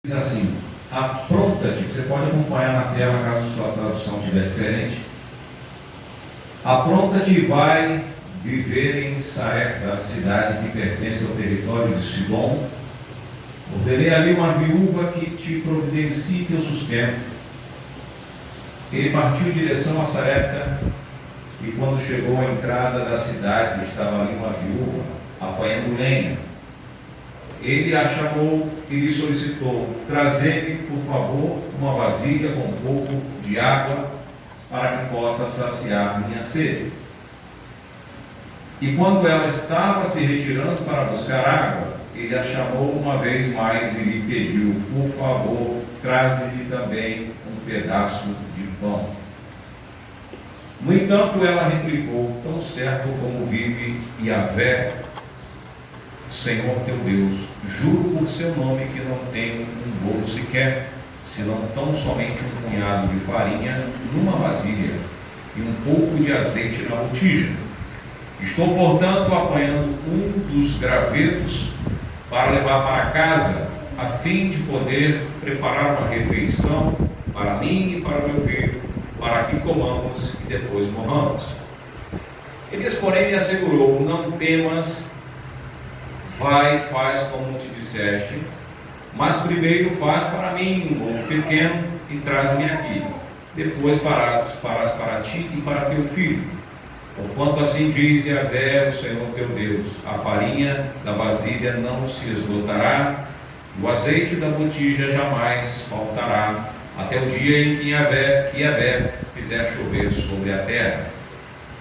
Diz assim: apronta-te, você pode acompanhar na tela caso sua tradução estiver diferente. Apronta-te e vai viver em Sarepta, a cidade que pertence ao território de Sidom. Ordenei ali uma viúva que te providencie teu sustento. Ele partiu em direção a Sarepta, e quando chegou à entrada da cidade, estava ali uma viúva apanhando lenha. Ele a chamou e lhe solicitou: trazei-me, por favor, uma vasilha com um pouco de água, para que possa saciar minha sede. E quando ela estava se retirando para buscar água, ele a chamou uma vez mais e lhe pediu: por favor, traze-lhe também um pedaço de pão. No entanto, ela replicou: tão certo como vive Yahvé, Senhor teu Deus, juro por seu nome que não tenho um bolo sequer, senão tão somente um punhado de farinha numa vasilha e um pouco de azeite na botija. Estou, portanto, apanhando um dos gravetos para levar para casa, a fim de poder preparar uma refeição para mim e para meu filho, para que comamos e depois morramos. Elias, porém, me assegurou: não temas, vai, faz como te disseste, mas primeiro faz para mim um bolo pequeno e traz-me aqui. Depois farás para ti e para teu filho. Porquanto assim diz Yahvé, o Senhor teu Deus: a farinha da vasilha não se esgotará, e o azeite da botija jamais faltará, até o dia em que Yahvé fizer chover sobre a terra.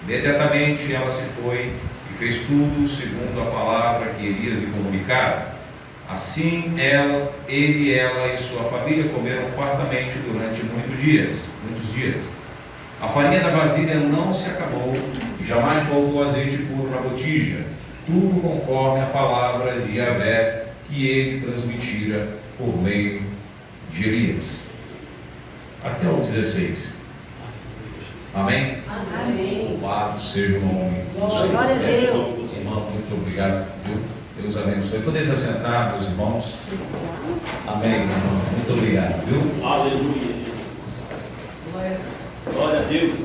Imediatamente ela se foi e fez tudo segundo a palavra que Elias lhe comunicara. Assim ele, ela e sua família comeram fartamente durante muitos dias. A farinha da vasilha não se acabou e jamais faltou azeite puro na botija, tudo conforme a palavra de Yahvé que ele transmitira por meio de Elias. Até o 16. Amém? Amém. Louvado seja o nome do Senhor. Glória a Deus. Irmão, muito obrigado. Deus abençoe. Poder se assentar, meus irmãos. Amém, irmão. Muito obrigado, viu? Aleluia, Jesus. Glória a Deus.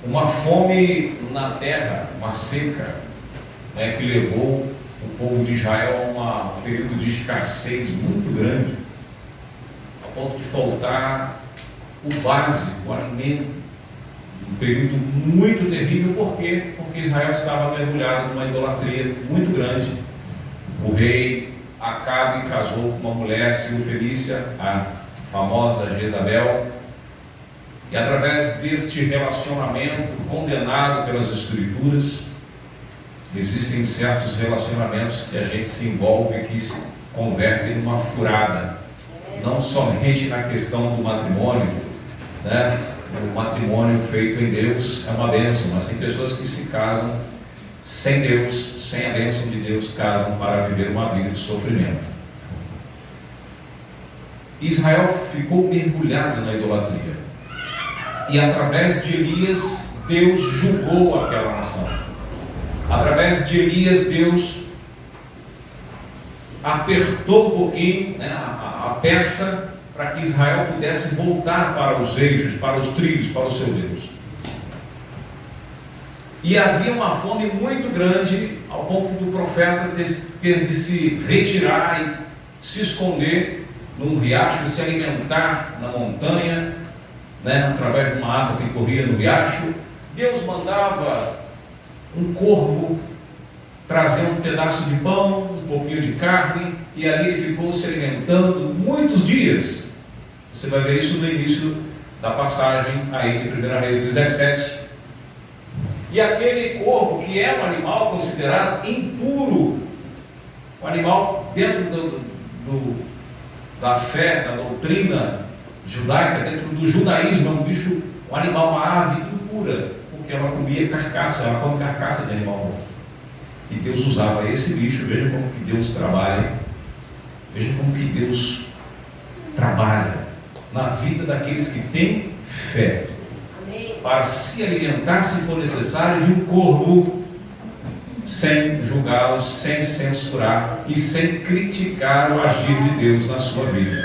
Uma fome na terra, uma seca, que levou o povo de Israel a um período de escassez muito grande, a ponto de faltar o básico, o alimento. Um período muito terrível. Por quê? Porque Israel estava mergulhado numa idolatria muito grande. O rei Acabe casou com uma mulher cirofenícia, a famosa Jezabel, e através deste relacionamento condenado pelas Escrituras, existem certos relacionamentos que a gente se envolve e que se convertem numa furada, não somente na questão do matrimônio, O matrimônio feito em Deus é uma bênção, mas tem pessoas que se casam sem Deus, sem a bênção de Deus, casam para viver uma vida de sofrimento. Israel ficou mergulhado na idolatria, e através de Elias, Deus julgou aquela nação. Através de Elias, Deus apertou um pouquinho a peça, para que Israel pudesse voltar para os eixos, para os trilhos, para o seu Deus. E havia uma fome muito grande, ao ponto do profeta ter de se retirar e se esconder num riacho, se alimentar na montanha, através de uma água que corria no riacho. Deus mandava um corvo trazer um pedaço de pão, um pouquinho de carne, e ali ele ficou se alimentando muitos dias. Você vai ver isso no início da passagem aí de 1 Reis 17. E aquele corvo, que é um animal considerado impuro, um animal dentro da fé, da doutrina judaica, dentro do judaísmo, é um bicho, um animal, uma ave impura, porque ela comia carcaça, ela come carcaça de animal morto. E Deus usava esse bicho. Veja como que Deus trabalha, veja como que Deus trabalha na vida daqueles que têm fé. Amém. Para se alimentar, se for necessário, de um corvo, sem julgá-los, sem censurar e sem criticar o agir de Deus na sua vida.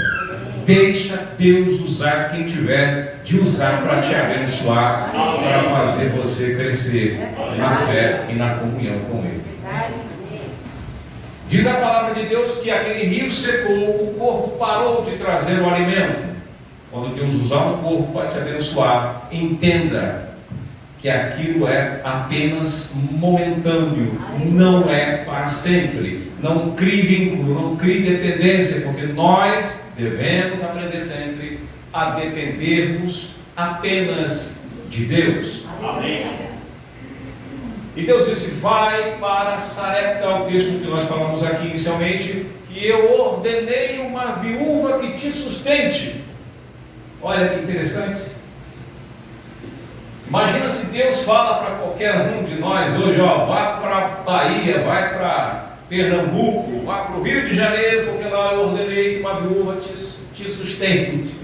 Deixa Deus usar quem tiver de usar para te abençoar, para fazer você crescer na fé e na comunhão com Ele. Diz a palavra de Deus que aquele rio secou, o corvo parou de trazer o alimento. Quando Deus usar um corvo para te abençoar, entenda que aquilo é apenas momentâneo, não é para sempre. Não crie vínculo, não crie dependência, porque nós devemos aprender sempre a dependermos apenas de Deus. Amém. E Deus disse: vai para Sarepta, o texto que nós falamos aqui inicialmente, que eu ordenei uma viúva que te sustente. Olha que interessante. Imagina se Deus fala para qualquer um de nós hoje, ó, vá para Bahia, vai para Pernambuco, vá para o Rio de Janeiro, porque lá eu ordenei que uma viúva te sustente.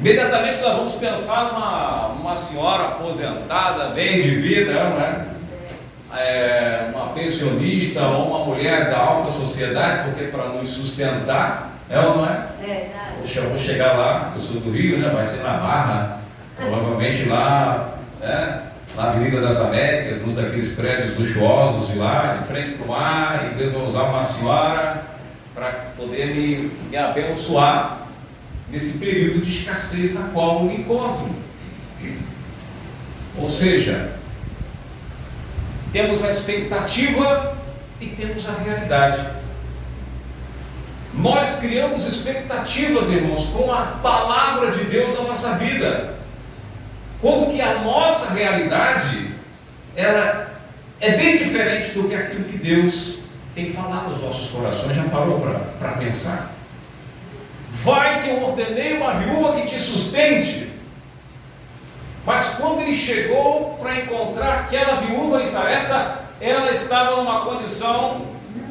Imediatamente nós vamos pensar numa senhora aposentada, bem de vida, não é? Uma pensionista ou uma mulher da alta sociedade, porque para nos sustentar, ou não é? Poxa, eu vou chegar lá, eu sou do Rio, né? Vai ser na Barra, provavelmente lá, na Avenida das Américas, nos daqueles prédios luxuosos de lá, de frente para o mar, e Deus vai usar uma senhora para poder me abençoar nesse período de escassez na qual eu me encontro. Ou seja, temos a expectativa e temos a realidade. Nós criamos expectativas, irmãos, com a palavra de Deus na nossa vida, quando que a nossa realidade, ela é bem diferente do que aquilo que Deus tem falado aos nossos corações. Já parou para pensar? Vai que eu ordenei uma viúva que te sustente. Mas quando ele chegou para encontrar aquela viúva em Sarepta, ela estava numa condição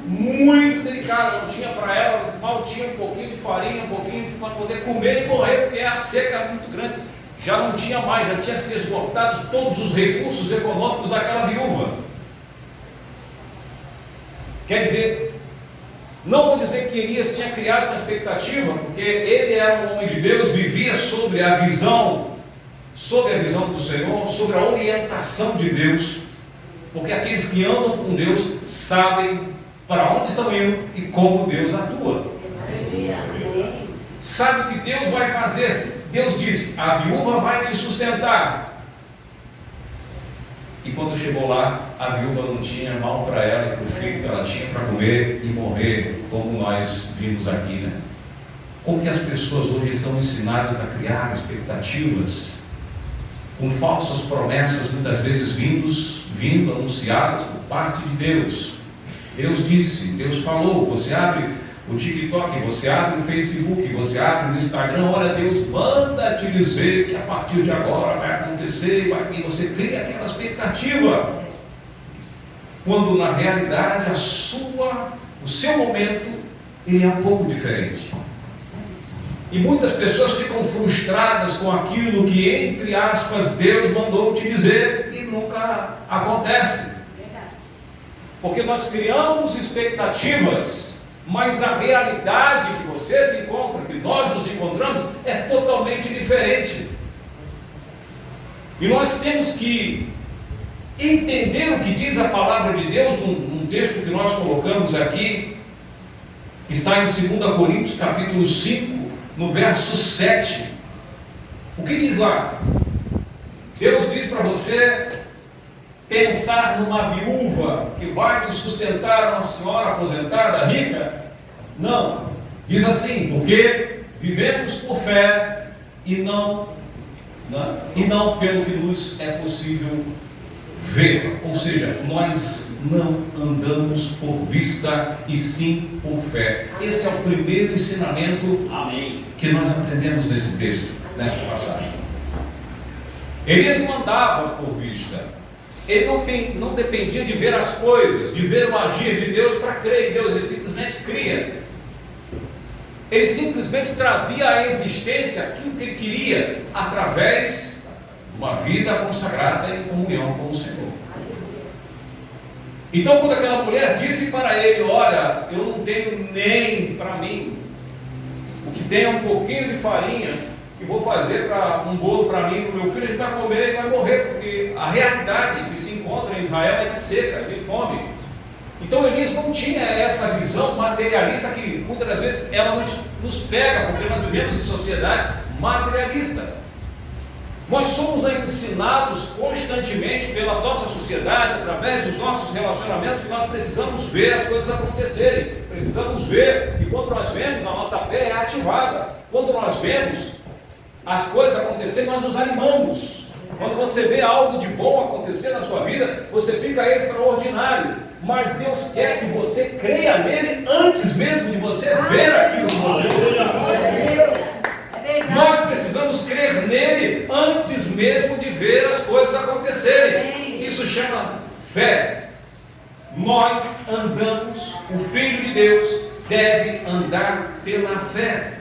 muito delicada, não tinha para ela, mal tinha um pouquinho de farinha, um pouquinho para poder comer e morrer, porque a seca era muito grande, já não tinha mais, já tinha se esgotado todos os recursos econômicos daquela viúva. Quer dizer, não vou dizer que Elias tinha criado uma expectativa, porque ele era um homem de Deus, vivia sobre a visão do Senhor, sobre a orientação de Deus, porque aqueles que andam com Deus sabem para onde estão indo e como Deus atua. Sabe o que Deus vai fazer? Deus disse: a viúva vai te sustentar. E quando chegou lá, a viúva não tinha mal para ela e para o filho, ela tinha para comer e morrer, como nós vimos aqui, né? Como que as pessoas hoje são ensinadas a criar expectativas, com falsas promessas, muitas vezes vindo anunciadas por parte de Deus. Deus disse, Deus falou. Você abre o TikTok, você abre o Facebook, você abre o Instagram, olha, Deus manda te dizer que a partir de agora vai acontecer, e você cria aquela expectativa, quando na realidade o seu momento, ele é um pouco diferente. E muitas pessoas ficam frustradas com aquilo que, entre aspas, Deus mandou te dizer e nunca acontece. Porque nós criamos expectativas, mas a realidade que você se encontra, que nós nos encontramos, é totalmente diferente. E nós temos que entender o que diz a palavra de Deus num texto que nós colocamos aqui, que está em 2 Coríntios capítulo 5, no verso 7. O que diz lá? Deus diz para você pensar numa viúva que vai te sustentar, uma senhora aposentada, rica? Não. Diz assim: porque vivemos por fé e não pelo que nos é possível ver. Ou seja, nós não andamos por vista e sim por fé. Esse é o primeiro ensinamento, amém, que nós aprendemos nesse texto, nessa passagem. Elias não andava por vista. Ele não dependia de ver as coisas, de ver o agir de Deus para crer em Deus. Ele simplesmente cria. Ele simplesmente trazia à existência aquilo que ele queria, através de uma vida consagrada em comunhão com o Senhor. Então, quando aquela mulher disse para ele: olha, eu não tenho nem para mim, o que tem é um pouquinho de farinha, que vou fazer para um bolo para mim e para o meu filho, a gente vai comer e vai morrer, porque a realidade que se encontra em Israel é de seca, de fome. Então Elias não tinha essa visão materialista que muitas das vezes ela nos pega, porque nós vivemos em sociedade materialista. Nós somos ensinados constantemente pela nossa sociedade, através dos nossos relacionamentos, que nós precisamos ver as coisas acontecerem. Precisamos ver, e quando nós vemos, a nossa fé é ativada. Quando nós vemos as coisas acontecerem, nós nos animamos. Quando você vê algo de bom acontecer na sua vida, você fica extraordinário. Mas Deus quer que você creia nele antes mesmo de você ver aquilo que você vê. Nós precisamos crer nele antes mesmo de ver as coisas acontecerem. Isso chama fé. Nós andamos, o Filho de Deus deve andar pela fé.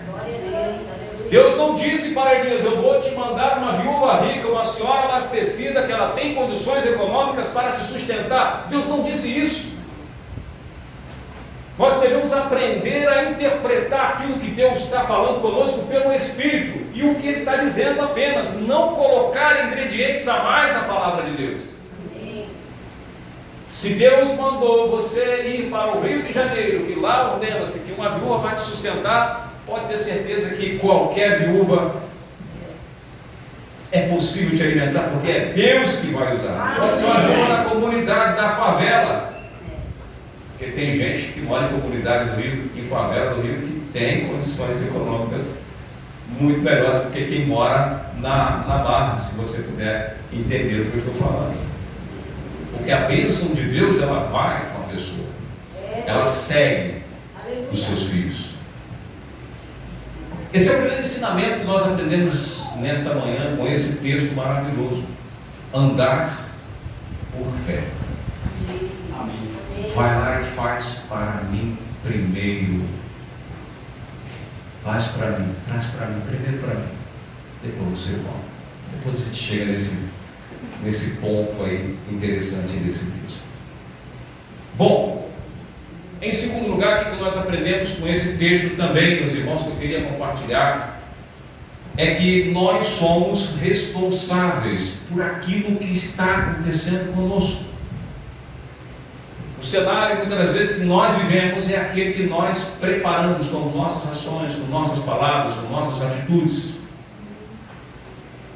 Deus não disse para Elias: eu vou te mandar uma viúva rica, uma senhora abastecida, que ela tem condições econômicas para te sustentar. Deus não disse isso. Nós devemos aprender a interpretar aquilo que Deus está falando conosco pelo Espírito, e o que Ele está dizendo apenas, não colocar ingredientes a mais na palavra de Deus. Se Deus mandou você ir para o Rio de Janeiro, que lá ordena-se que uma viúva vai te sustentar, pode ter certeza que qualquer viúva é possível te alimentar, porque é Deus que vai usar. Pode ser uma viúva na comunidade da favela, porque tem gente que mora em comunidade do Rio, em favela do Rio, que tem condições econômicas muito melhores do que quem mora na Barra, se você puder entender o que eu estou falando. Porque a bênção de Deus, ela vai com a pessoa, ela segue os seus filhos. Esse é o primeiro ensinamento que nós aprendemos nesta manhã com esse texto maravilhoso: andar por fé. Amém. Vai lá e faz para mim primeiro. Faz para mim, traz para mim, primeiro para mim, depois você volta. Depois a gente chega nesse ponto aí interessante desse texto. Bom, em segundo lugar, o que nós aprendemos com esse texto também, meus irmãos, que eu queria compartilhar, é que nós somos responsáveis por aquilo que está acontecendo conosco. O cenário, muitas das vezes, que nós vivemos é aquele que nós preparamos com as nossas ações, com nossas palavras, com nossas atitudes.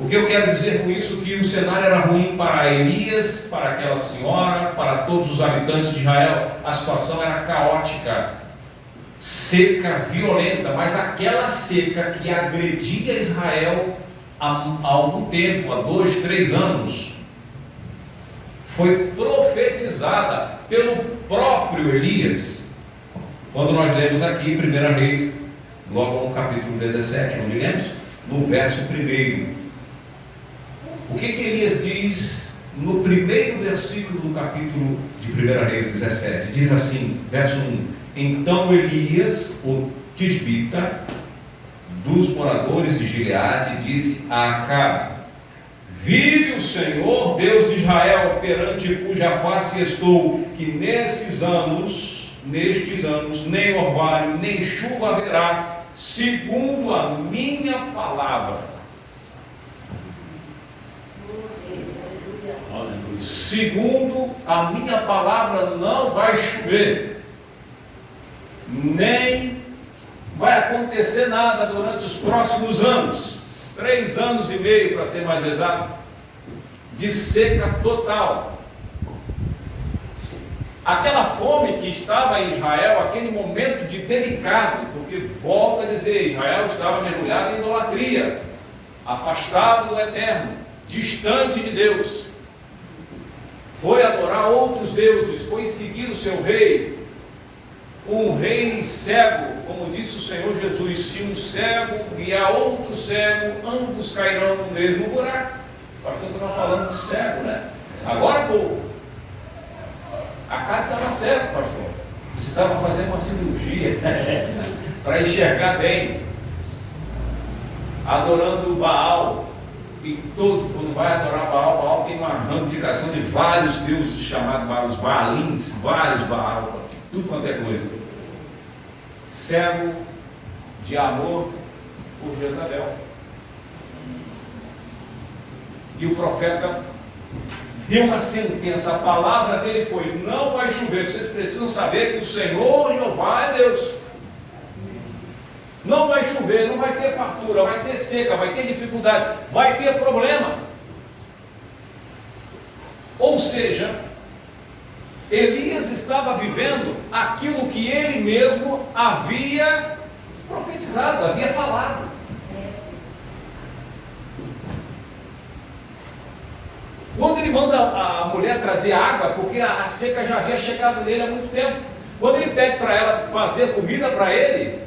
O que eu quero dizer com isso? Que o cenário era ruim para Elias, para aquela senhora, para todos os habitantes de Israel. A situação era caótica, seca, violenta, mas aquela seca que agredia Israel há algum tempo, há 2, 3 anos, foi profetizada pelo próprio Elias. Quando nós lemos aqui, 1 Reis, logo no capítulo 17, onde lemos? No verso 1. O que Elias diz no primeiro versículo do capítulo de 1 Reis 17? Diz assim, verso 1: Então Elias, o tisbita, dos moradores de Gileade, disse a Acabe: Vive o Senhor, Deus de Israel, perante cuja face estou, que nestes anos, nem orvalho, nem chuva haverá, segundo a minha palavra. Segundo a minha palavra, não vai chover, nem vai acontecer nada durante os próximos anos, 3 anos e meio para ser mais exato, de seca total. Aquela fome que estava em Israel, aquele momento de delicado, porque volta a dizer, Israel estava mergulhado em idolatria, afastado do Eterno, distante de Deus, foi adorar outros deuses, foi seguir o seu rei, um rei cego, como disse o Senhor Jesus: se um cego guiar outro cego, ambos cairão no mesmo buraco. O pastor estava falando de cego, né? Agora, pô, a cara estava cego, pastor, precisava fazer uma cirurgia para enxergar bem, adorando Baal, E quando vai adorar Baal, Baal tem uma ramificação de vários deuses chamados Baalins, vários Baal, tudo quanto é coisa. Cego de amor por Jezabel. E o profeta deu uma sentença, a palavra dele foi: não vai chover. Vocês precisam saber que o Senhor Jeová é Deus. Não vai chover, não vai ter fartura, vai ter seca, vai ter dificuldade, vai ter problema. Ou seja, Elias estava vivendo aquilo que ele mesmo havia profetizado, havia falado. Quando ele manda a mulher trazer água, porque a seca já havia chegado nele há muito tempo. Quando ele pede para ela fazer comida para ele,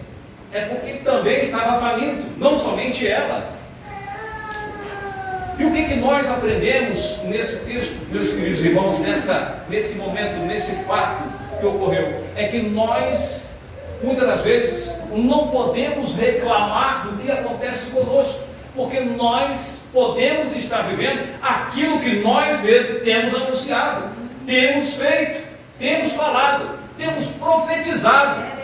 é porque também estava faminto, não somente ela. E o que nós aprendemos nesse texto, meus queridos irmãos, nesse momento, nesse fato que ocorreu? É que nós, muitas das vezes, não podemos reclamar do que acontece conosco, porque nós podemos estar vivendo aquilo que nós mesmos temos anunciado, temos feito, temos falado, temos profetizado.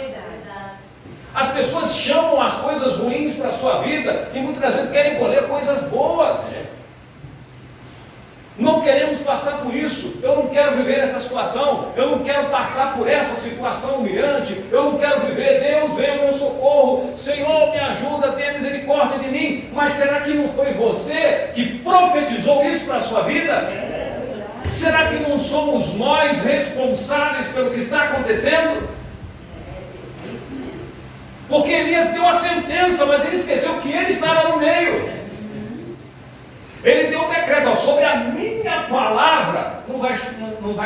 As pessoas chamam as coisas ruins para a sua vida e muitas das vezes querem colher coisas boas. Não queremos passar por isso. Eu não quero viver essa situação. Eu não quero passar por essa situação humilhante. Eu não quero viver. Deus, vem ao meu socorro. Senhor, me ajuda, tenha misericórdia de mim. Mas será que não foi você que profetizou isso para a sua vida? Será que não somos nós responsáveis pelo que está acontecendo? Porque Elias deu a sentença, mas ele esqueceu que ele estava no meio. Ele deu o decreto: sobre a minha palavra não vai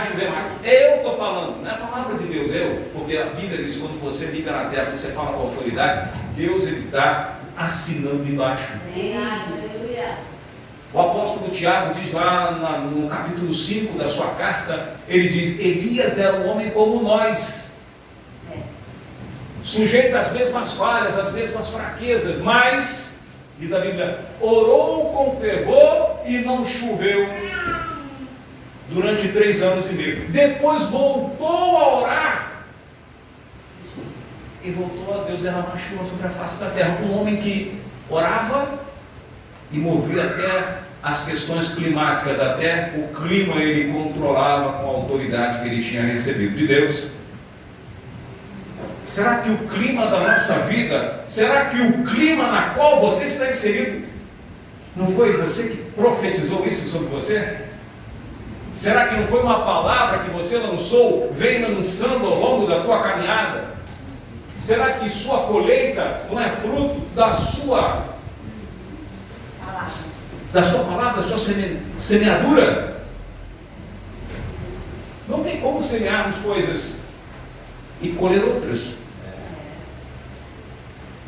chover mais. Eu estou falando, não é a palavra de Deus, porque a Bíblia diz: quando você vive na terra, você fala com autoridade, Deus está assinando embaixo. O apóstolo Tiago diz lá no capítulo 5 da sua carta, ele diz: Elias era um homem como nós, sujeito às mesmas falhas, às mesmas fraquezas, mas, diz a Bíblia, orou com fervor e não choveu durante 3 anos e meio. Depois voltou a orar e voltou a Deus derramar chuva sobre a face da terra. Um homem que orava e movia até as questões climáticas, até o clima ele controlava com a autoridade que ele tinha recebido de Deus. Será que o clima da nossa vida, será que o clima na qual você está inserido, não foi você que profetizou isso sobre você? Será que não foi uma palavra que você lançou, vem lançando ao longo da tua caminhada? Será que sua colheita não é fruto da sua palavra, da sua semeadura? Não tem como semearmos coisas e colher outras.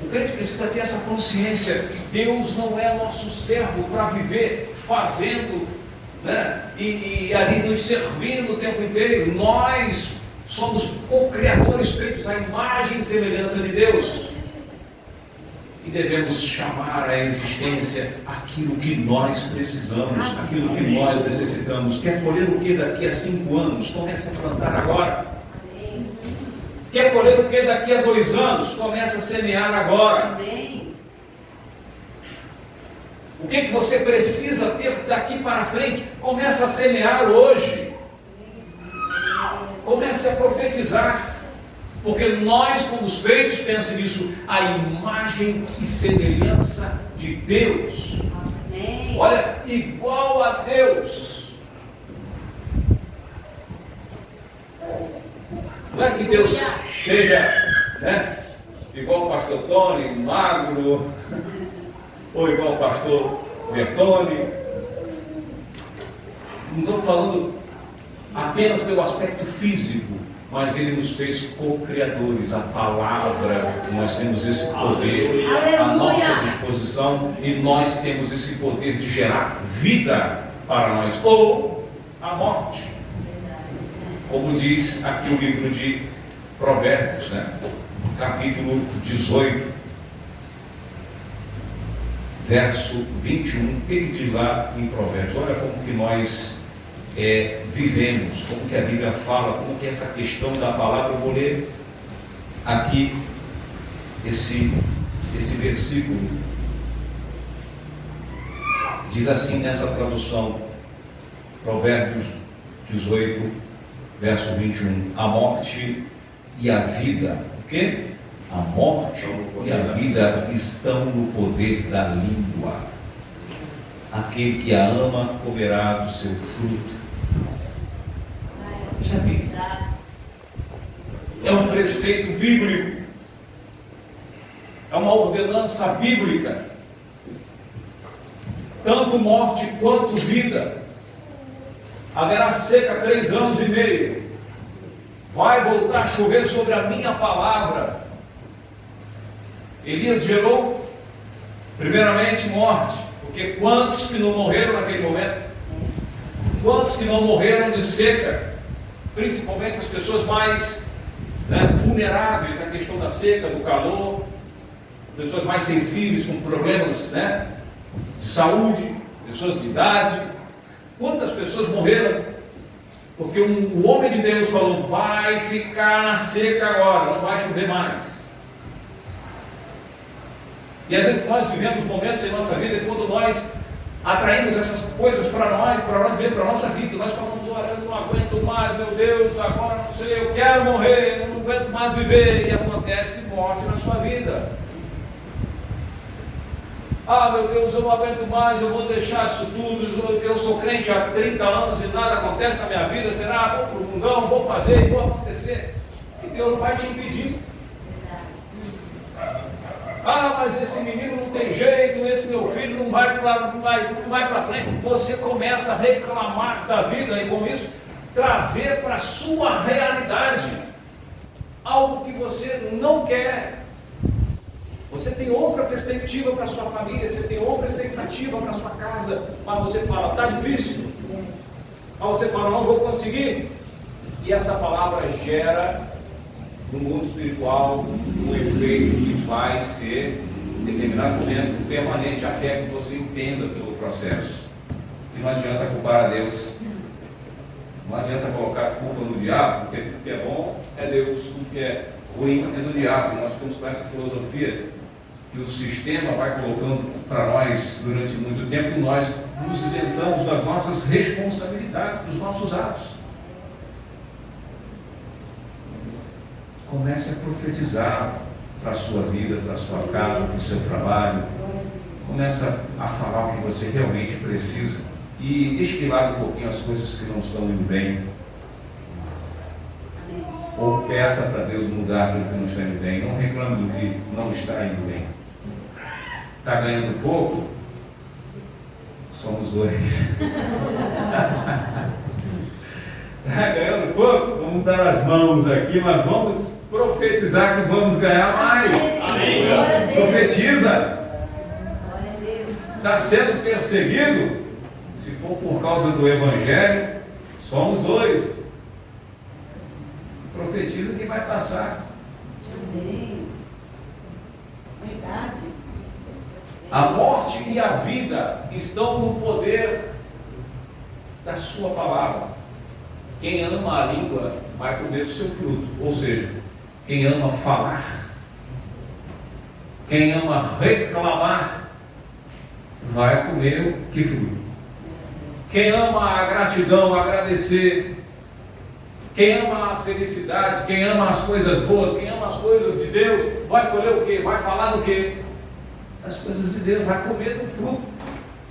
O crente precisa ter essa consciência. Deus não é nosso servo para viver fazendo, e ali nos servindo o tempo inteiro. Nós somos co-criadores feitos à imagem e semelhança de Deus, e devemos chamar à existência aquilo que nós precisamos, aquilo que nós necessitamos. Quer colher o que daqui a 5 anos? Comece a plantar agora. Quer colher o que daqui a 2 anos? Começa a semear agora. O que você precisa ter daqui para frente? Começa a semear hoje. Comece a profetizar. Porque nós fomos feitos, pense nisso, a imagem e semelhança de Deus. Olha, igual a Deus. Não é que Deus seja, igual o pastor Tony, magro, ou igual o pastor Bertone. Não estamos falando apenas pelo aspecto físico, mas Ele nos fez co-criadores. A palavra, nós temos esse poder à nossa disposição, e nós temos esse poder de gerar vida para nós, ou a morte. Como diz aqui o livro de Provérbios, capítulo 18, verso 21, o que ele diz lá em Provérbios? Olha como que nós vivemos, como que a Bíblia fala, como que essa questão da palavra. Eu vou ler aqui esse versículo. Diz assim nessa tradução, Provérbios 18, verso 21, a morte e a vida, o quê? A morte e a vida estão no poder da língua. Aquele que a ama comerá do seu fruto. Já vi. É um preceito bíblico. É uma ordenança bíblica. Tanto morte quanto vida. Haverá seca 3 anos e meio. Vai voltar a chover sobre a minha palavra. Elias gerou, primeiramente, morte. Porque quantos que não morreram naquele momento? Quantos que não morreram de seca? Principalmente as pessoas mais vulneráveis à questão da seca, do calor. Pessoas mais sensíveis, com problemas de saúde, pessoas de idade. Quantas pessoas morreram? Porque o homem de Deus falou, vai ficar na seca agora, não vai chover mais. E às vezes nós vivemos momentos em nossa vida quando nós atraímos essas coisas para nós mesmos, para a nossa vida. Nós falamos, olha, eu não aguento mais, meu Deus, agora não sei, eu quero morrer, eu não aguento mais viver. E acontece morte na sua vida. Ah, meu Deus, eu não aguento mais, eu vou deixar isso tudo, eu sou crente há 30 anos e nada acontece na minha vida, será? Vou para o mundão, vou fazer, vou acontecer. E Deus não vai te impedir. Ah, mas esse menino não tem jeito, esse meu filho não vai para frente. Você começa a reclamar da vida e com isso trazer para a sua realidade algo que você não quer. Você tem outra perspectiva para a sua família, você tem outra expectativa para a sua casa, mas você fala, está difícil. Mas você fala, não vou conseguir. E essa palavra gera no mundo espiritual um efeito que vai ser, em determinado momento, permanente, até que você entenda pelo processo. E não adianta culpar a Deus. Não adianta colocar a culpa no diabo, porque o que é bom é Deus, o que é ruim é do diabo. Nós ficamos com essa filosofia que o sistema vai colocando para nós durante muito tempo, e nós nos isentamos das nossas responsabilidades, dos nossos atos. Comece a profetizar para a sua vida, para a sua casa, para o seu trabalho. Comece a falar o que você realmente precisa e deixe de lado um pouquinho as coisas que não estão indo bem. Ou peça para Deus mudar aquilo que não está indo bem. Não reclame do que não está indo bem. Está ganhando pouco? Somos dois. Está ganhando pouco? Vamos dar as mãos aqui, mas vamos profetizar que vamos ganhar mais. Amém. Profetiza. Está sendo perseguido? Se for por causa do Evangelho, somos dois. Profetiza que vai passar. Amém. Verdade. A morte e a vida estão no poder da sua palavra. Quem ama a língua vai comer do seu fruto. Ou seja, quem ama falar, quem ama reclamar, vai comer que fruto? Quem ama a gratidão, agradecer, quem ama a felicidade, quem ama as coisas boas, quem ama as coisas de Deus, vai colher o quê? Vai falar do quê? As coisas de Deus, vai comer do fruto.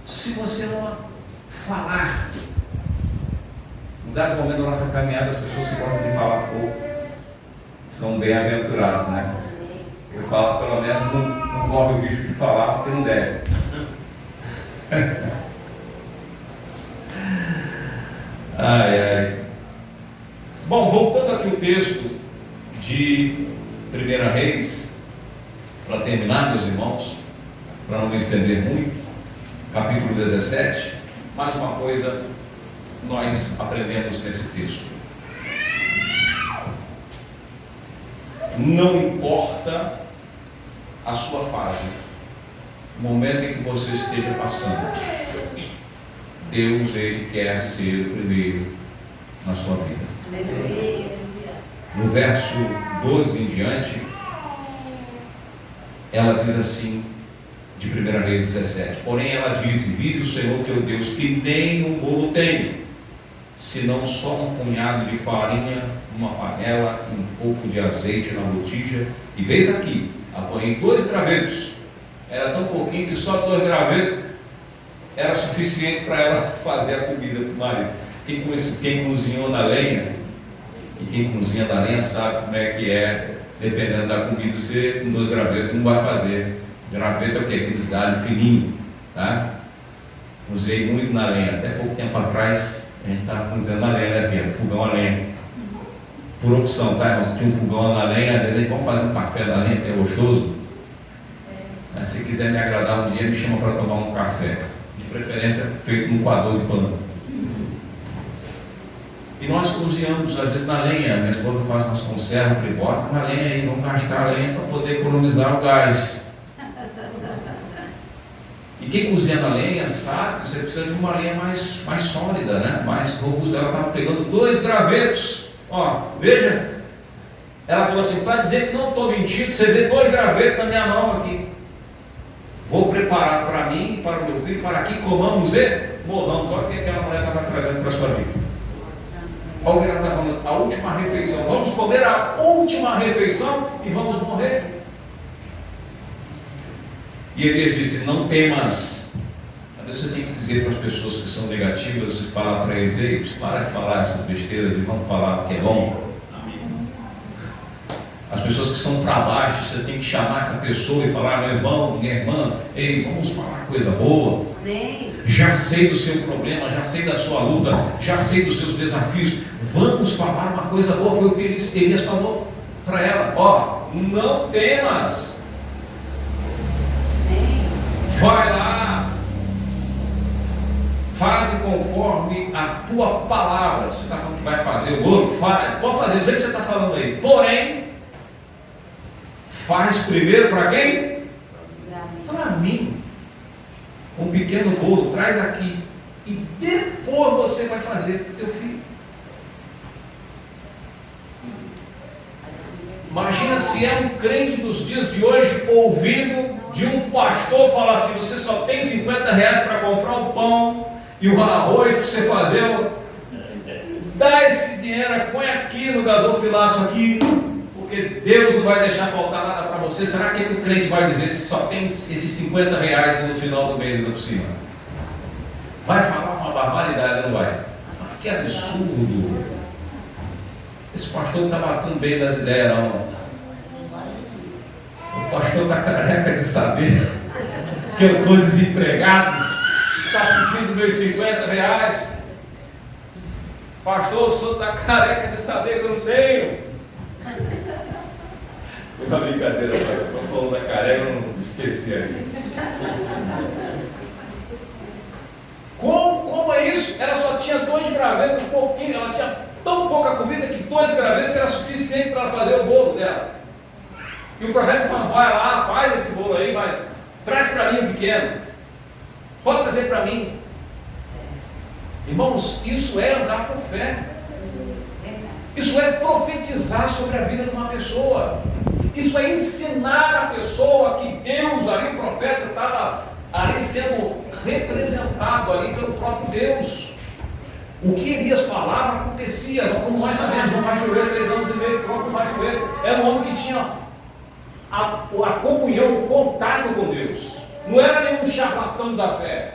Se você ama falar, em dado momento da nossa caminhada, as pessoas que gostam de falar pouco são bem-aventuradas, né? Eu falo, pelo menos não corre o risco de falar, porque não deve. Ai. Bom, voltando aqui o texto de 1 Reis, para terminar, meus irmãos, para não me estender muito, capítulo 17, mais uma coisa nós aprendemos nesse texto. Não importa a sua fase, o momento em que você esteja passando, Deus, Ele quer ser o primeiro na sua vida. No verso 12 em diante, ela diz assim, de 1 Reis 17: porém ela disse: vive o Senhor teu Deus, que nem um bolo tenho, senão só um punhado de farinha, uma panela e um pouco de azeite na botija, e veis aqui, apanhei 2 gravetos. Era tão pouquinho que só 2 gravetos era suficiente para ela fazer a comida para o marido. Quem cozinhou na lenha, e quem cozinha na lenha sabe como é que é, dependendo da comida, você com 2 gravetos não vai fazer. Graveto é o que? Aqueles galhos fininhos, tá? Usei muito na lenha, até pouco tempo atrás a gente estava cozinhando na lenha, né, filha? Fogão a lenha. Por opção, tá? Nós tínhamos um fogão na lenha, às vezes a gente vamos fazer um café na lenha, que é gostoso. Mas se quiser me agradar um dia, me chama para tomar um café. De preferência feito no coador de pano. E nós cozinhamos, às vezes, na lenha. Minha esposa faz umas conservas, falei, bota uma lenha aí, vamos gastar a lenha para poder economizar o gás. E quem cozinha na lenha sabe que você precisa de uma lenha mais sólida, né? Mais robusta. Ela estava pegando 2 gravetos. Ó, veja. Ela falou assim: para dizer que não estou mentindo, você vê 2 gravetos na minha mão aqui. Vou preparar para mim e para o meu filho, para que comamos e morramos. Olha o que aquela mulher estava trazendo para a sua vida. Olha o que ela está falando: a última refeição. Vamos comer a última refeição e vamos morrer. E Elias disse: não temas. Às vezes você tem que dizer para as pessoas que são negativas, e falar para eles: ei, para de falar essas besteiras e vamos falar o que é bom. As pessoas que são para baixo, você tem que chamar essa pessoa e falar: meu irmão, minha irmã, ei, vamos falar coisa boa. Já sei do seu problema, já sei da sua luta, já sei dos seus desafios, vamos falar uma coisa boa. Foi o que Elias falou para ela: ó, não temas. Vai lá, faze conforme a tua palavra. Você está falando que vai fazer o bolo? Faz, pode fazer do jeito que você está falando aí. Porém, faz primeiro para quem? Para mim. Um pequeno bolo, traz aqui. E depois você vai fazer para o teu filho. Imagina se é um crente dos dias de hoje ouvindo de um pastor falar assim: você só tem 50 reais para comprar o pão e o arroz para você fazer. Dá esse dinheiro, põe aqui no gasofilaço aqui, porque Deus não vai deixar faltar nada para você. Será que o crente vai dizer se só tem esses 50 reais no final do mês ainda por cima? Vai falar uma barbaridade, não vai? Que absurdo! Esse pastor não está batendo bem das ideias, não. O pastor está careca de saber que eu estou desempregado, está pedindo meus 50 reais. Pastor, o senhor está careca de saber que eu não tenho. Foi uma brincadeira, estou falando da careca, eu não esqueci ali. Como é isso? Ela só tinha 2 gravetos, um pouquinho, ela tinha tão pouca comida que 2 gravetos era suficiente para fazer o bolo dela. E o profeta fala: vai lá, faz esse bolo aí, vai, traz para mim um pequeno, pode trazer para mim. Irmãos, isso é andar por fé. Isso é profetizar sobre a vida de uma pessoa. Isso é ensinar a pessoa que Deus, ali o profeta estava ali sendo representado ali pelo próprio Deus. O que Elias falava acontecia, como nós sabemos. O Majoeiro, 3 anos e meio, pronto, o Majoeiro era um homem que tinha a comunhão, o contato com Deus. Não era nenhum charlatão da fé.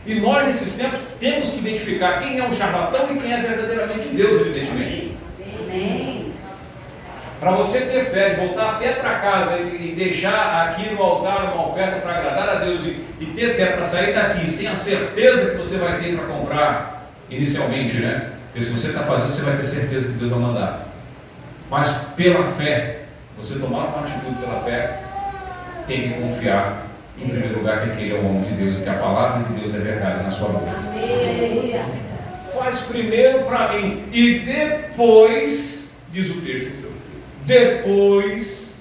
E nós, nesses tempos, temos que identificar quem é um charlatão e quem é verdadeiramente Deus, evidentemente. Amém. Para você ter fé, de voltar até para casa e deixar aqui no altar uma oferta para agradar a Deus e ter fé para sair daqui sem a certeza que você vai ter para comprar inicialmente, né? Porque se você está fazendo, você vai ter certeza que Deus vai mandar. Mas pela fé, você tomar uma atitude pela fé, tem que confiar em primeiro lugar que aquele é o homem de Deus e que a palavra de Deus é verdade na sua boca. Amém. Faz primeiro para mim e depois, diz o texto, depois,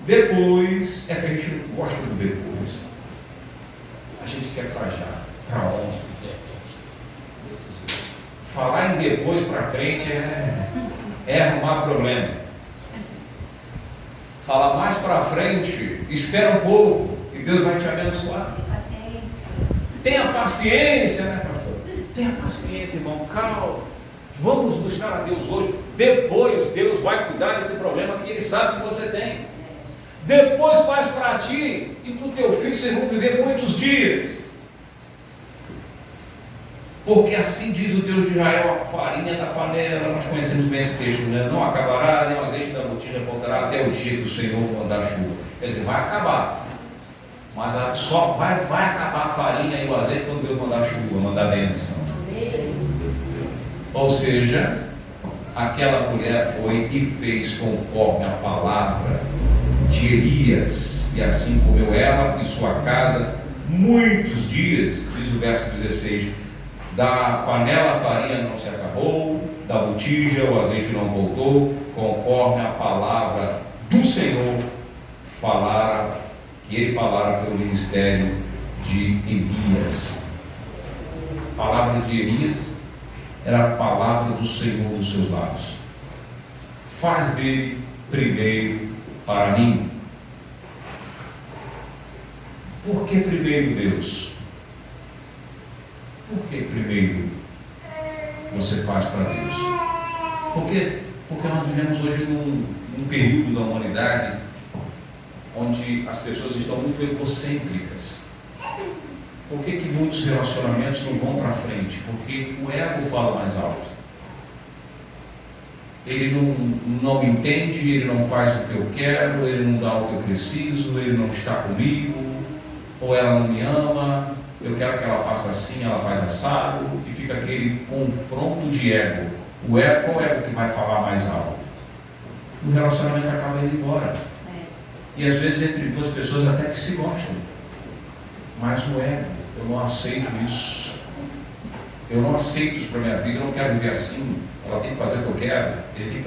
é que a gente gosta do depois. que é para já, para ontem. Falar em depois para frente é arrumar problema. Falar mais para frente, espera um pouco e Deus vai te abençoar. Tenha paciência, né, pastor? Tenha paciência, irmão, calma. Vamos buscar a Deus hoje. Depois Deus vai cuidar desse problema que Ele sabe que você tem. Depois faz para ti e para o teu filho, vocês vão viver muitos dias. Porque assim diz o Deus de Israel: a farinha da panela, nós conhecemos bem esse texto, né? Não acabará, nem o azeite da botija faltará até o dia que o Senhor mandar chuva. Quer dizer, vai acabar. Mas só vai acabar a farinha e o azeite quando Deus mandar chuva, mandar bênção. Ou seja, aquela mulher foi e fez conforme a palavra de Elias, e assim comeu ela e sua casa muitos dias. Diz o verso 16: da panela a farinha não se acabou, da botija o azeite não voltou, conforme a palavra do Senhor que ele falara pelo ministério de Elias. A palavra de Elias era a palavra do Senhor nos seus lábios. Faz dele primeiro para mim. Por que primeiro, Deus? Por que primeiro você faz para Deus? Porque nós vivemos hoje num período da humanidade onde as pessoas estão muito egocêntricas. Por que muitos relacionamentos não vão para frente? Porque o ego fala mais alto. Ele não me entende, ele não faz o que eu quero, ele não dá o que eu preciso, ele não está comigo, ou ela não me ama, eu quero que ela faça assim, ela faz assado, e fica aquele confronto de ego. Qual é o que vai falar mais alto? O relacionamento acaba indo embora. E às vezes entre duas pessoas até que se gostam, mas o ego, eu não aceito isso, eu não aceito isso para a minha vida, eu não quero viver assim, ela tem que fazer o que eu quero, ele tem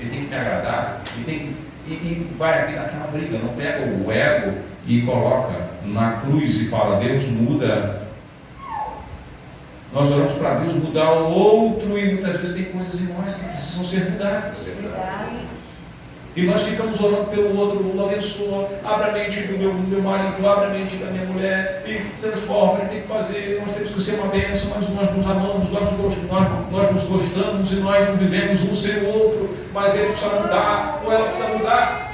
que me agradar, e vai aqui naquela briga. Não pega o ego e coloca na cruz e fala: Deus muda. Nós oramos para Deus mudar o outro, e muitas vezes tem coisas em nós que precisam ser mudadas. E nós ficamos orando pelo outro: abençoa, abre a mente do meu marido, abre a mente da minha mulher, e transforma, ele tem que fazer, nós temos que ser uma bênção, mas nós nos amamos, nós nos gostamos, e nós não vivemos um sem o outro, mas ele precisa mudar, ou ela precisa mudar.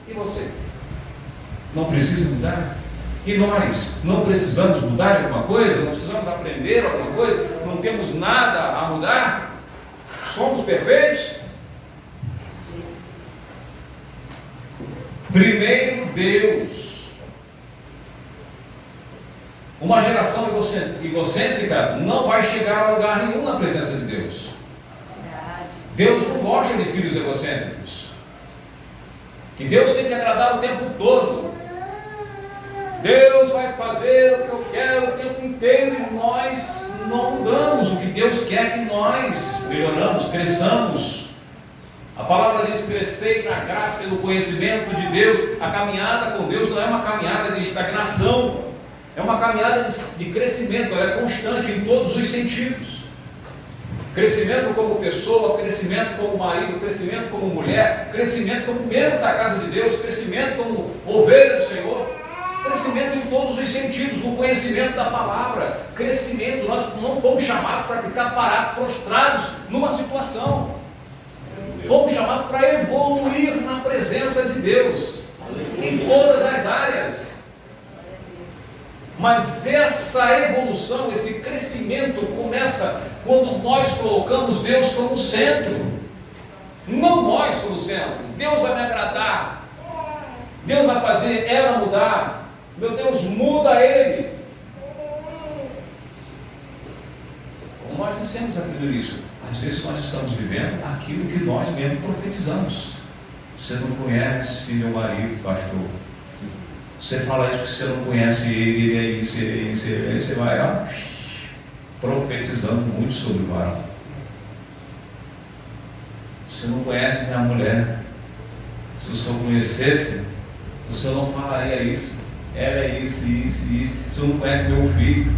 E você? Não precisa mudar? E nós não precisamos mudar alguma coisa? Não precisamos aprender alguma coisa? Não temos nada a mudar? Somos perfeitos? Primeiro Deus. Uma geração egocêntrica não vai chegar a lugar nenhum na presença de Deus. Deus não gosta de filhos egocêntricos. Que Deus tem que agradar o tempo todo. Deus vai fazer o que eu quero o tempo inteiro, e nós não mudamos. O que Deus quer que nós melhoramos, cresçamos. A palavra diz: crescer na graça e no conhecimento de Deus. A caminhada com Deus não é uma caminhada de estagnação, é uma caminhada de crescimento. Ela é constante em todos os sentidos. Crescimento como pessoa, crescimento como marido, crescimento como mulher, crescimento como membro da casa de Deus, crescimento como ovelha do Senhor, crescimento em todos os sentidos, no conhecimento da palavra, crescimento. Nós não fomos chamados para ficar parados, prostrados numa situação. Fomos chamados para evoluir na presença de Deus, em todas as áreas. Mas essa evolução, esse crescimento começa quando nós colocamos Deus como centro. Não nós como centro. Deus vai me agradar, Deus vai fazer ela mudar. Meu Deus, muda ele. Como nós dissemos aquilo isso, às vezes nós estamos vivendo aquilo que nós mesmos profetizamos. Você não conhece meu marido, pastor. Você fala isso porque você não conhece ele é isso, ele é isso, ele é isso. Você vai profetizando muito sobre o varão. Você não conhece minha mulher. Se o senhor conhecesse, o senhor não falaria isso. ela é isso, isso, isso. Você não conhece meu filho.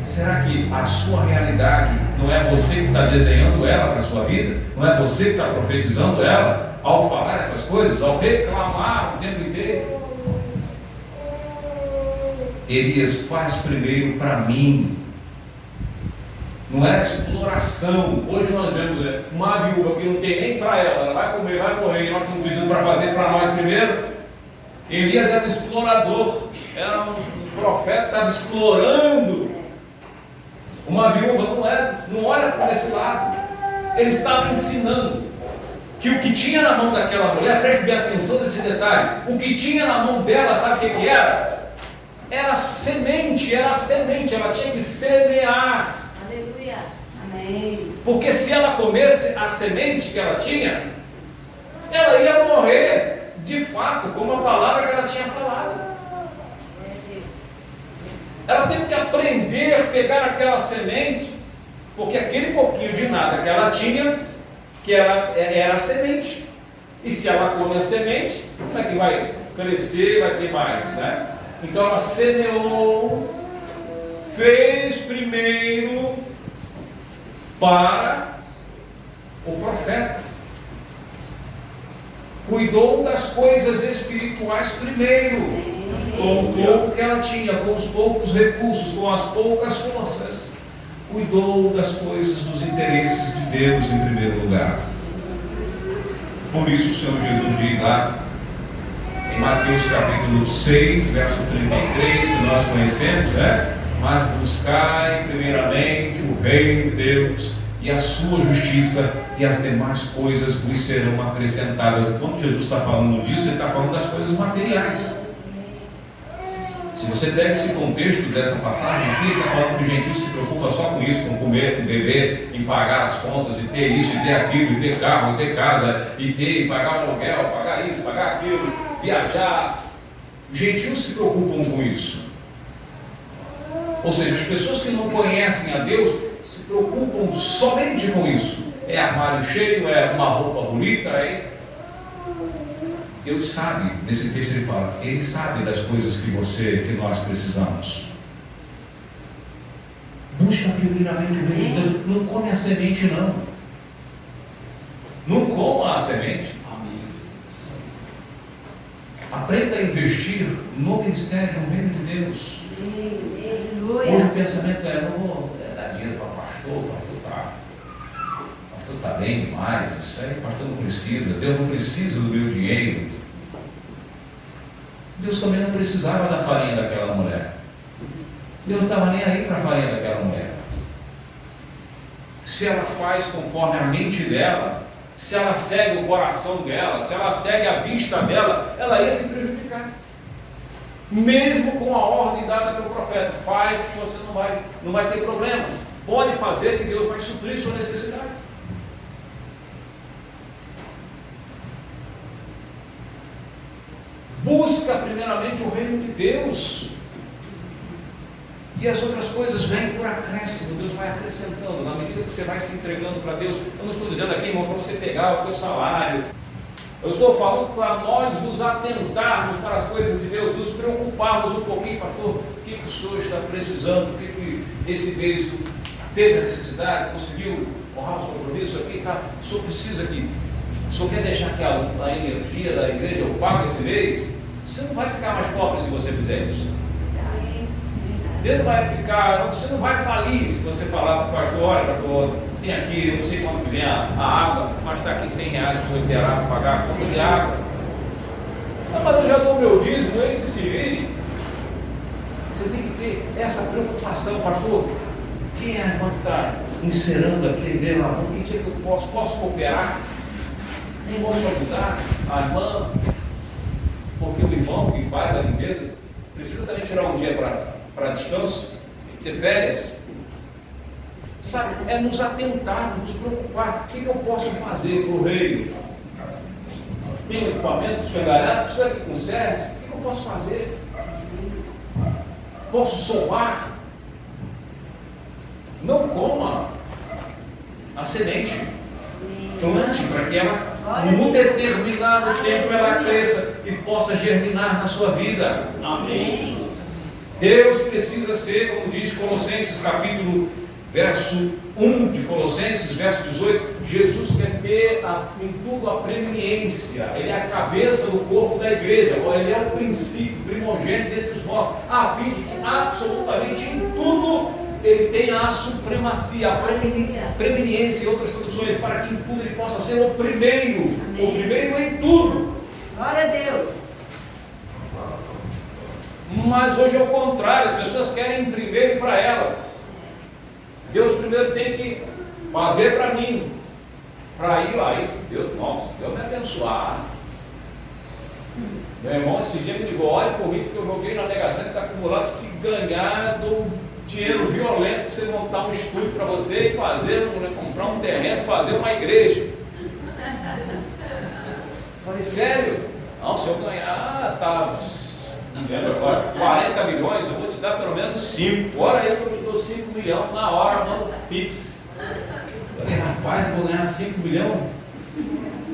Será que a sua realidade não é você que está desenhando ela para a sua vida? Não é você que está profetizando ela ao falar essas coisas, ao reclamar o tempo inteiro? Elias, faz primeiro para mim. Não era exploração. Hoje nós vemos uma viúva que não tem nem para ela vai comer, vai morrer, e nós estamos pedindo para fazer para nós primeiro. Elias era um explorador, era um profeta, estava explorando. Uma viúva não olha para esse lado. Ele estava ensinando que o que tinha na mão daquela mulher, preste bem atenção nesse detalhe, o que tinha na mão dela, sabe o que era? Era semente, ela tinha que semear. Aleluia. Amém. Porque se ela comesse a semente que ela tinha, ela ia morrer, de fato, como a palavra que ela tinha falado. Ela teve que aprender a pegar aquela semente, porque aquele pouquinho de nada que ela tinha, que era a semente. E se ela come a semente, como é que vai crescer, vai ter mais, né? Então ela semeou, fez primeiro para o profeta, cuidou das coisas espirituais primeiro, com o pouco que ela tinha, com os poucos recursos, com as poucas forças, cuidou das coisas, dos interesses de Deus em primeiro lugar. Por isso o Senhor Jesus diz lá em Mateus capítulo 6, verso 33, que nós conhecemos, né? Mas buscai primeiramente o reino de Deus e a sua justiça, e as demais coisas vos serão acrescentadas. Quando Jesus está falando disso, ele está falando das coisas materiais. Se você pega esse contexto dessa passagem aqui, ele está falando que o gentio se preocupa só com isso, com comer, com beber, em pagar as contas, e ter isso, e ter aquilo, e ter carro, e ter casa, e pagar o aluguel, pagar isso, pagar aquilo, viajar. Os gentios se preocupam com isso. Ou seja, as pessoas que não conhecem a Deus se preocupam somente com isso. É armário cheio, é uma roupa bonita, Deus sabe, nesse texto ele fala, Ele sabe das coisas que nós precisamos. Busca primeiramente o reino de Deus. Não come a semente, não. Não coma a semente. Aprenda a investir no ministério, no reino de Deus. Hoje o pensamento é, não vou dar dinheiro para o pastor está bem demais, isso aí o pastor não precisa, Deus não precisa do meu dinheiro. Deus também não precisava da farinha daquela mulher. Deus não estava nem aí para a farinha daquela mulher. Se ela faz conforme a mente dela, se ela segue o coração dela, se ela segue a vista dela, ela ia se prejudicar. Mesmo com a ordem dada pelo profeta, faz que você não vai ter problema. Pode fazer que Deus vai suprir sua necessidade. Busca primeiramente o reino de Deus, e as outras coisas vêm por acréscimo. Deus vai acrescentando, na medida que você vai se entregando para Deus. Eu não estou dizendo aqui, irmão, para você pegar o teu salário. Eu estou falando para nós nos atentarmos para as coisas de Deus, nos preocuparmos um pouquinho, pastor, o que o senhor está precisando, o que esse mês teve a necessidade, conseguiu honrar os compromissos aqui, tá? O senhor precisa que, o senhor quer deixar que a energia da igreja eu pague esse mês? Você não vai ficar mais pobre se você fizer isso. Você não vai falir se você falar para o pastor, olha, pastor, tem aqui, eu não sei quanto vem a água, mas está aqui R$100 que vou interar para pagar a conta de água. Não, mas eu já dou o meu dízimo, ele que se vire. Você tem que ter essa preocupação, pastor. Quem é a irmã que está encerando aqui a igreja? O que é que eu posso cooperar? Nem posso ajudar a irmã, porque o irmão que faz a limpeza precisa também tirar um dia para descanso, ter férias. Sabe, é nos atentar, nos preocupar. O que eu posso fazer para o reino? Tem um equipamento esfregalhado, precisa que conserte. O que eu posso fazer? Posso somar? Não coma a semente. Plante para que ela, num determinado tempo, ela cresça. e possa germinar na sua vida. Amém. Deus precisa ser, como diz Colossenses capítulo verso 1 de Colossenses, verso 18, Jesus quer ter em tudo a preeminência. Ele é a cabeça do corpo da igreja, ou ele é o princípio, primogênito entre os mortos, a fim de que absolutamente em tudo ele tenha a supremacia, a preeminência, em outras traduções, para que em tudo ele possa ser o primeiro. Amém. O primeiro em tudo. Glória a Deus. Mas hoje é o contrário, as pessoas querem primeiro para elas. Deus primeiro tem que fazer para mim, para aí, Deus, nossa, Deus me abençoar. Meu irmão esse dia me ligou, olha por mim, porque eu joguei na Mega Sena, está acumulado, se ganhar do dinheiro violento, você montar um estúdio para você e fazer, comprar um terreno, fazer uma igreja. Falei, sério? Não, se eu ganhar, não lembro agora, 40 milhões, eu vou te dar pelo menos 5. Ora aí que eu te dou 5 milhões, na hora manda Pix. Falei, rapaz, eu vou ganhar 5 milhões?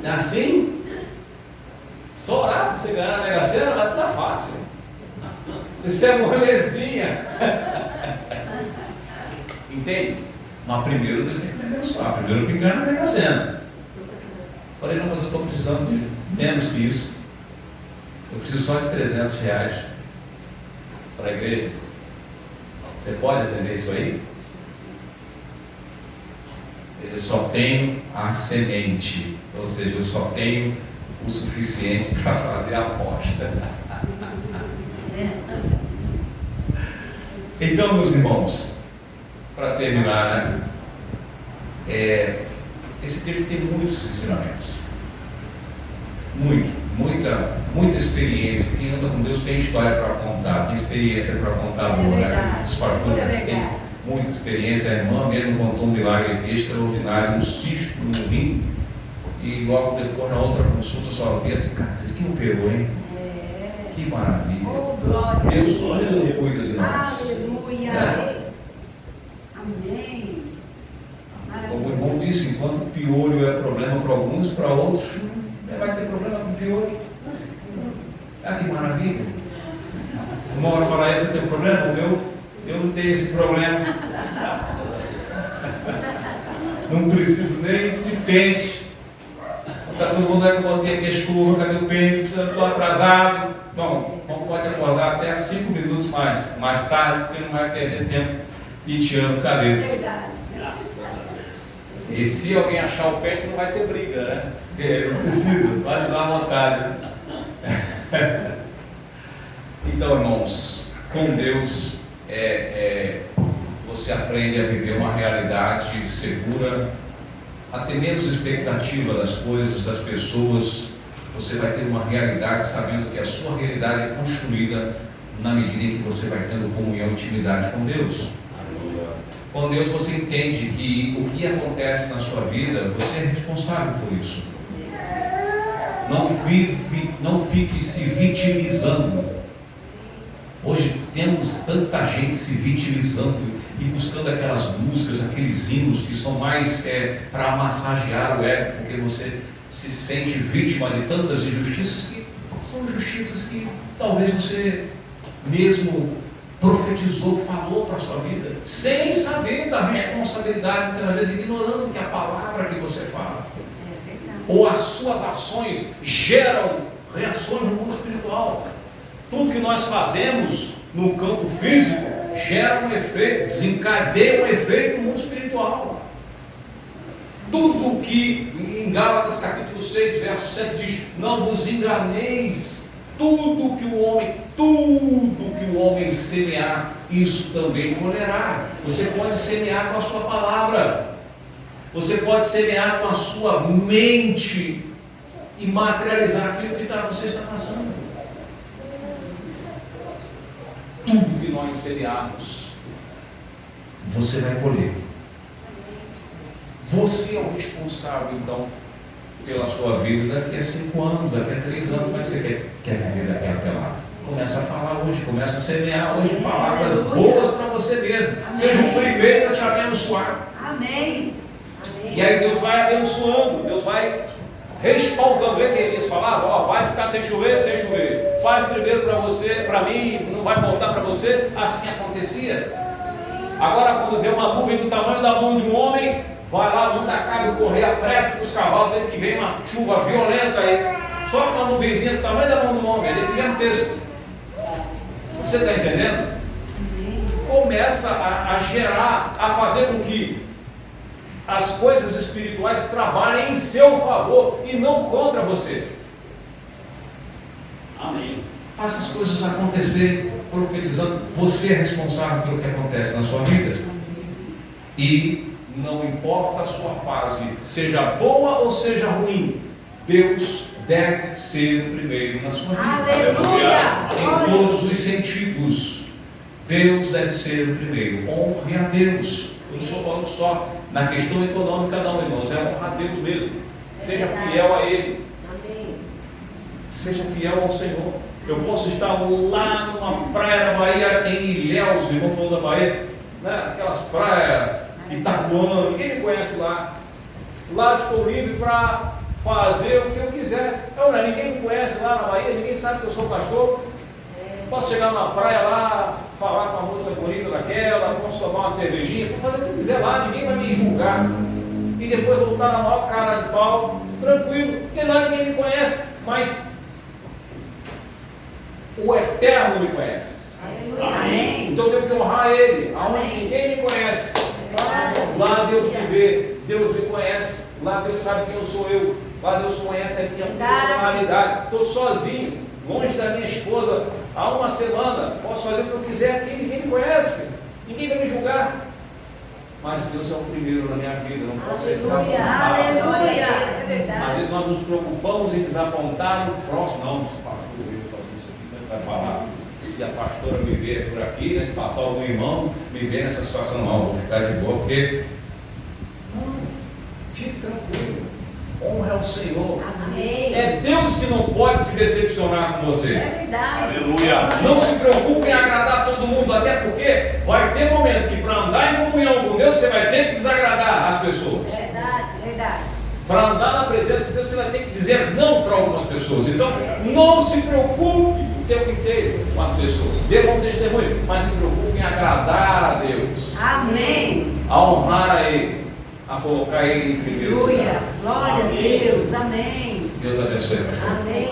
É assim? Só orar para você ganhar na Mega Sena, mas tá fácil. Isso é molezinha. Entende? Mas primeiro Deus tem que me abençoar, primeiro eu tenho que ganhar na Mega Sena. Falei, não, mas eu estou precisando de menos que isso. Eu preciso só de R$300 para a igreja. Você pode atender isso aí? Eu só tenho a semente, ou seja, eu só tenho o suficiente para fazer a aposta. Então, meus irmãos, para terminar, esse texto tem muitos ensinamentos. Muita experiência. Quem anda com Deus tem história para contar, tem experiência para contar agora. Os pastores têm muita experiência. A irmã mesmo contou um milagre extraordinário, um cisto no rim, e logo depois, na outra consulta, só vi assim, cara, que não pegou, hein? Que maravilha. Oh, Deus cuida de nós. Aleluia. Amém. Como o irmão disse, enquanto o piolho é problema para alguns, para outros vai ter problema com o piolho. Ah, que maravilha. O irmão vai falar, esse é o teu problema? O meu, eu não tenho esse problema. Não preciso nem de pente. Está todo mundo aí que eu botei aqui a escova, cadê o pente? Estou atrasado. Bom, não pode acordar até 5 minutos mais tarde, porque não vai perder tempo penteando o cabelo. Verdade. Graças a Deus. E se alguém achar o pente, não vai ter briga, né? Não precisa, pode usar à vontade. Então, irmãos, com Deus você aprende a viver uma realidade segura, a ter menos expectativa das coisas, das pessoas. Você vai ter uma realidade sabendo que a sua realidade é construída na medida em que você vai tendo comunhão e intimidade com Deus. Com Deus você entende que o que acontece na sua vida, você é responsável por isso. Não fique se vitimizando. Hoje temos tanta gente se vitimizando e buscando aquelas músicas, aqueles hinos que são mais para massagear o ego, porque você se sente vítima de tantas injustiças que são injustiças que talvez você mesmo profetizou, falou para a sua vida, sem saber da responsabilidade, muitas vezes ignorando que a palavra que você fala, ou as suas ações geram reações no mundo espiritual. Tudo que nós fazemos no campo físico gera um efeito, desencadeia um efeito no mundo espiritual. Tudo que em Gálatas capítulo 6, verso 7 diz, não vos enganeis, tudo que o homem semear, isso também colherá. Você pode semear com a sua palavra, você pode semear com a sua mente e materializar aquilo que você está passando. Tudo que nós semearmos, você vai colher. Você é o responsável, então, pela sua vida daqui a 5 anos, daqui a 3 anos. Como é que você quer viver daqui até lá? Começa a falar hoje, começa a semear hoje palavras boas para você mesmo. Seja o primeiro a te abençoar. Amém. E aí Deus vai abençoando, Deus vai respaldando. Vê que Elias falava, ó, vai ficar sem chover, sem chover. Faz primeiro para você, para mim, não vai voltar para você. Assim acontecia. Agora, quando vê uma nuvem do tamanho da mão de um homem, vai lá, manda a cabra correr a pressa dos cavalos, dele que vem uma chuva violenta aí. Só com uma nuvenzinha do tamanho da mão do homem, é desse mesmo texto. Você está entendendo? Começa a gerar, a fazer com que as coisas espirituais trabalhem em seu favor e não contra você. Amém. Faça as coisas acontecer, profetizando. Você é responsável pelo que acontece na sua vida. E não importa a sua fase, seja boa ou seja ruim, Deus deve ser o primeiro na sua vida. Aleluia! Em todos os sentidos, Deus deve ser o primeiro. Honre a Deus. Eu não estou falando só na questão econômica, não, irmãos. É honrar a Deus mesmo. Seja fiel a Ele. Seja fiel ao Senhor. Eu posso estar lá numa praia da Bahia, em Ilhéus, irmão falou da Bahia, né? Aquelas praias, Itapuã, ninguém me conhece lá. Lá estou livre para fazer o que eu quiser. Ninguém me conhece lá na Bahia, ninguém sabe que eu sou pastor. Posso chegar na praia lá, falar com a moça bonita daquela, posso tomar uma cervejinha, posso fazer o que eu quiser lá, ninguém vai me julgar. E depois voltar na maior cara de pau, tranquilo, porque lá ninguém me conhece, mas o Eterno me conhece. Amém. Então eu tenho que honrar Ele, aonde ninguém me conhece. Lá Deus me vê, Deus me conhece, lá Deus sabe quem eu sou eu, lá Deus conhece a minha personalidade. Estou sozinho, longe da minha esposa, há uma semana, posso fazer o que eu quiser aqui, ninguém me conhece, ninguém vai me julgar. Mas Deus é o primeiro na minha vida, não posso ser desapontado. Aleluia! É verdade. Às vezes nós nos preocupamos em desapontar o próximo. Não, se pastor, eu faço isso aqui, vai falar. Se a pastora me ver por aqui, né, se passar algum irmão me ver nessa situação, não, vou ficar de boa, porque não, fique tranquilo, honra ao Senhor. Amém. É Deus que não pode se decepcionar com você. É verdade. Aleluia. Não se preocupe em agradar todo mundo, até porque vai ter momento que para andar em comunhão com Deus você vai ter que desagradar as pessoas. Verdade, verdade. Para andar na presença de Deus você vai ter que dizer não para algumas pessoas. Então não se preocupe o tempo inteiro com as pessoas. Dê bom testemunho, mas se preocupe em agradar a Deus. Amém. A honrar a Ele, a colocar Ele em primeiro lugar. Aleluia. Glória a Deus. Amém. Deus abençoe. Amém.